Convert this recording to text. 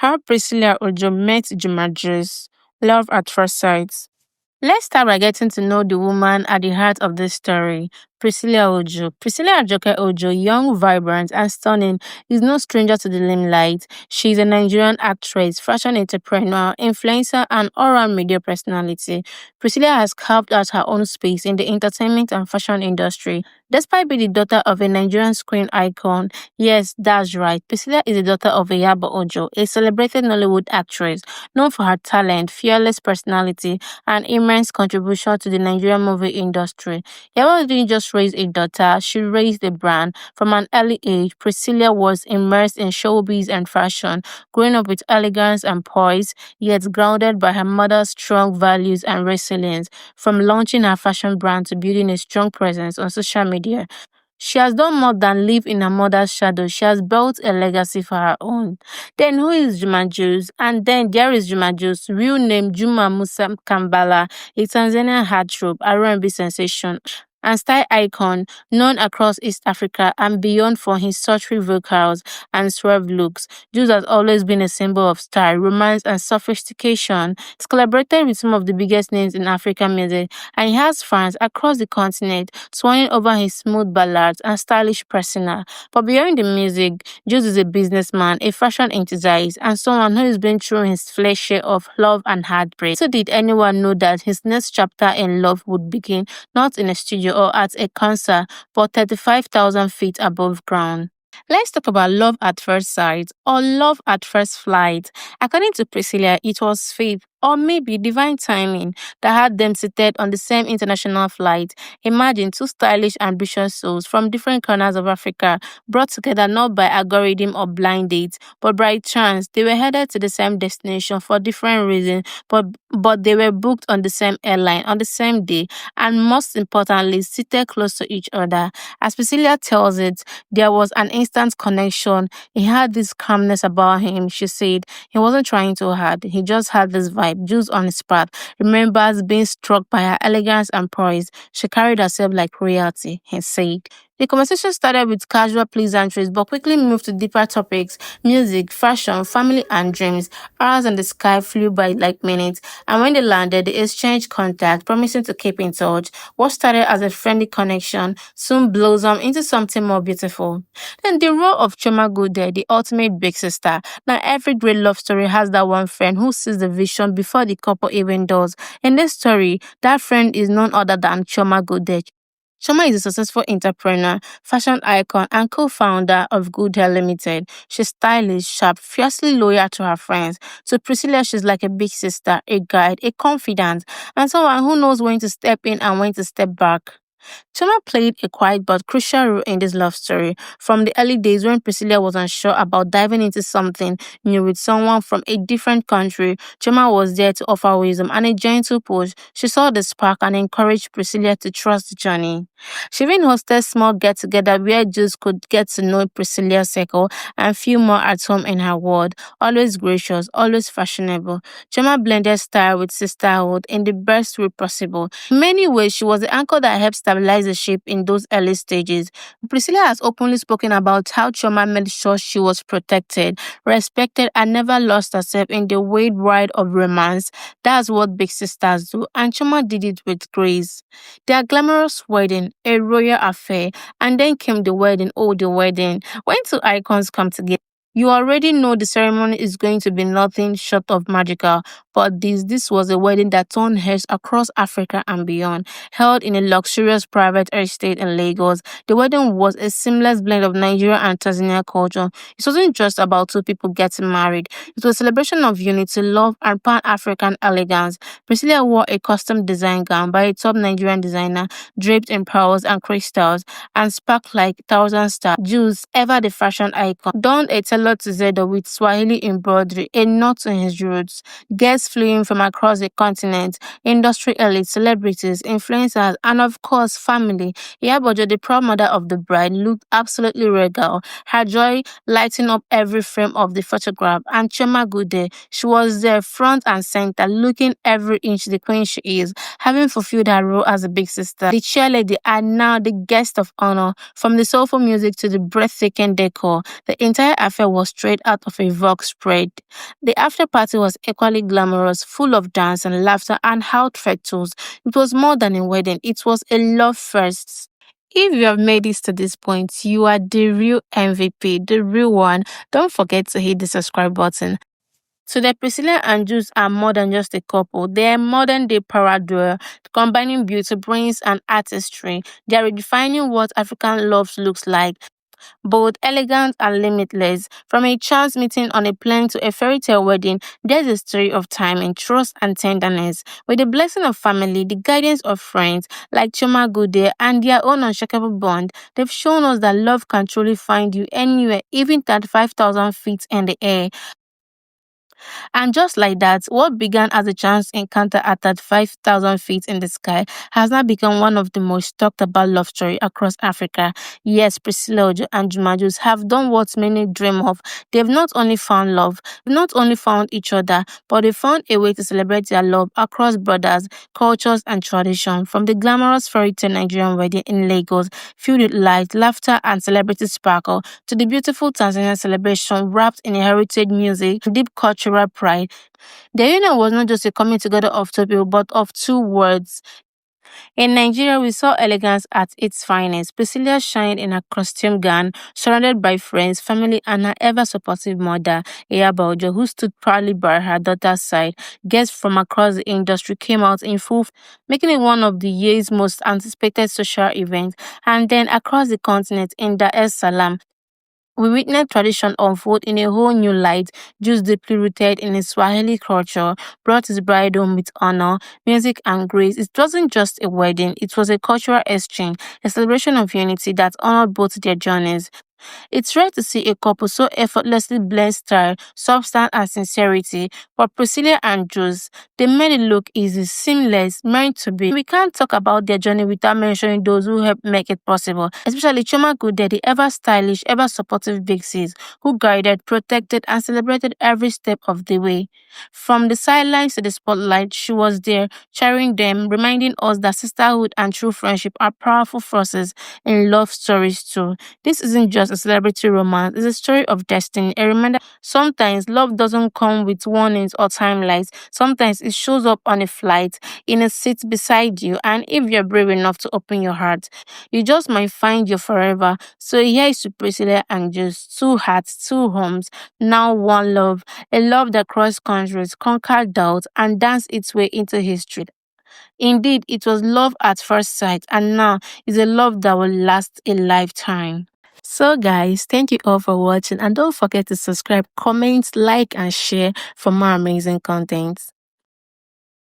How Pricillia Ojo met Juma Juice. Love at first sight. Let's start by getting to know the woman at the heart of this story, Pricillia Ojo. Pricillia Ajoke Ojo, young, vibrant, and stunning, is no stranger to the limelight. She is a Nigerian actress, fashion entrepreneur, influencer, and all-round media personality. Pricillia has carved out her own space in the entertainment and fashion industry. Despite being the daughter of a Nigerian screen icon, yes, that's right, Pricillia is the daughter of Yabo Ojo, a celebrated Nollywood actress known for her talent, fearless personality, and immense contribution to the Nigerian movie industry. Yaba didn't just raise a daughter, she raised a brand. From an early age, Priscilla was immersed in showbiz and fashion, growing up with elegance and poise, yet grounded by her mother's strong values and resilience. From launching her fashion brand to building a strong presence on social media, she has done more than live in her mother's shadow. She has built a legacy for her own. Then who is Juma Juice? And then there is Juma Juice, real name Juma Musa Kambala, a Tanzanian heartthrob, R&B sensation, and style icon known across East Africa and beyond for his sultry vocals and suave looks. Juice has always been a symbol of style, romance, and sophistication. He's collaborated with some of the biggest names in African music, and he has fans across the continent swaying over his smooth ballads and stylish persona. But beyond the music, Juice is a businessman, a fashion enthusiast, and someone who has been through his fair share of love and heartbreak. So did anyone know that his next chapter in love would begin not in a studio or at a concert, but 35,000 feet above ground? Let's talk about love at first sight or love at first flight. According to Priscilla, it was fate or maybe divine timing that had them seated on the same international flight. Imagine two stylish, ambitious souls from different corners of Africa brought together not by algorithm or blind dates, but by chance. They were headed to the same destination for different reasons, but they were booked on the same airline on the same day, and most importantly, seated close to each other. As Priscilla tells it, there was an instant connection. He had this calmness about him, she said. He wasn't trying too hard. He just had this vibe. Juice on his path remembers being struck by her elegance and poise. She carried herself like royalty, he said. The conversation started with casual pleasantries but quickly moved to deeper topics: music, fashion, family, and dreams. Hours in the sky flew by like minutes, and when they landed, they exchanged contact, promising to keep in touch. What started as a friendly connection soon blossomed into something more beautiful. Then the role of Choma Gude, the ultimate big sister. Now, every great love story has that one friend who sees the vision before the couple even does. In this story, that friend is none other than Choma Gude. Choma is a successful entrepreneur, fashion icon, and co-founder of Good Hair Limited. She's stylish, sharp, fiercely loyal to her friends. To Priscilla, she's like a big sister, a guide, a confidant, and someone who knows when to step in and when to step back. Choma played a quiet but crucial role in this love story. From the early days when Priscilla was unsure about diving into something new with someone from a different country, Choma was there to offer wisdom and a gentle push. She saw the spark and encouraged Priscilla to trust the journey. She even hosted small get-together where Jews could get to know Priscilla's circle and feel more at home in her world. Always gracious, always fashionable, Choma blended style with sisterhood in the best way possible. In many ways, she was the anchor that helped stabilize the ship in those early stages. Priscilla has openly spoken about how Choma made sure she was protected, respected, and never lost herself in the wide ride of romance. That's what big sisters do, and Choma did it with grace. Their glamorous wedding, a royal affair, and then came the wedding, oh, the wedding. When two icons come together, you already know the ceremony is going to be nothing short of magical. But this was a wedding that turned heads across Africa and beyond. Held in a luxurious private estate in Lagos, the wedding was a seamless blend of Nigeria and Tanzania culture. It wasn't just about two people getting married. It was a celebration of unity, love, and pan-African elegance. Priscilla wore a custom design gown by a top Nigerian designer, draped in pearls and crystals, and sparkled like thousand stars. Juice, ever the fashion icon, donned a tailored tuxedo with Swahili embroidery, a nod to his roots. Guests flew in from across the continent, industry elites, celebrities, influencers, and of course, family. Iyabojo, the proud mother of the bride, looked absolutely regal, her joy lighting up every frame of the photograph. And Choma Gude, she was there front and center, looking every inch the queen she is, having fulfilled her role as a big sister. The cheerleader and now the guest of honor. From the soulful music to the breathtaking decor, the entire affair was straight out of a Vogue spread. The after party was equally glamorous, full of dance and laughter and heartfelt toast. It was more than a wedding, it was a love first. If you have made it to this point, you are the real MVP, the real one. Don't forget to hit the subscribe button. So the Priscilla and Juice are more than just a couple. They are modern day power duo, combining beauty, brains, and artistry. They are redefining what African love looks like, both elegant and limitless. From a chance meeting on a plane to a fairy tale wedding, there's a story of time and trust and tenderness. With the blessing of family, the guidance of friends like Chuma Gude and their own unshakable bond, they've shown us that love can truly find you anywhere, even at 5,000 feet in the air. And just like that, what began as a chance encounter at that 5,000 feet in the sky has now become one of the most talked about love story across Africa. Yes, Priscilla Ojo and Juma Jux have done what many dream of. They've not only found love, not only found each other, but they found a way to celebrate their love across borders, cultures, and tradition. From the glamorous fairy tale Nigerian wedding in Lagos, filled with light, laughter, and celebrity sparkle, to the beautiful Tanzanian celebration wrapped in a heritage music, deep cultural pride. The union was not just a coming together of two people, but of two words. In Nigeria, we saw elegance at its finest. Priscilla shined in her costume gown, surrounded by friends, family, and her ever supportive mother, Ojo, who stood proudly by her daughter's side. Guests from across the industry came out in full, making it one of the year's most anticipated social events. And then across the continent, in Dar es Salaam, we witnessed tradition unfold in a whole new light. Jews deeply rooted in his Swahili culture brought his bride home with honor, music, and grace. It wasn't just a wedding, it was a cultural exchange, a celebration of unity that honored both their journeys. It's rare to see a couple so effortlessly blend style, substance, and sincerity. For Priscilla and Jules, they made it look easy, seamless, meant to be. We can't talk about their journey without mentioning those who helped make it possible, especially Choma Gude, the ever stylish, ever supportive Big Sis, who guided, protected, and celebrated every step of the way. From the sidelines to the spotlight, she was there, cheering them, reminding us that sisterhood and true friendship are powerful forces in love stories too. This isn't just a celebrity romance, it's a story of destiny. A reminder sometimes love doesn't come with warnings or timelines. Sometimes it shows up on a flight, in a seat beside you, and if you're brave enough to open your heart, you just might find your forever. So here is to Priscilla and just two hearts, two homes, now one love, a love that crossed countries, conquered doubt, and danced its way into history. Indeed, it was love at first sight, and now it's a love that will last a lifetime. So, guys, thank you all for watching, and don't forget to subscribe, comment, like, and share for more amazing content.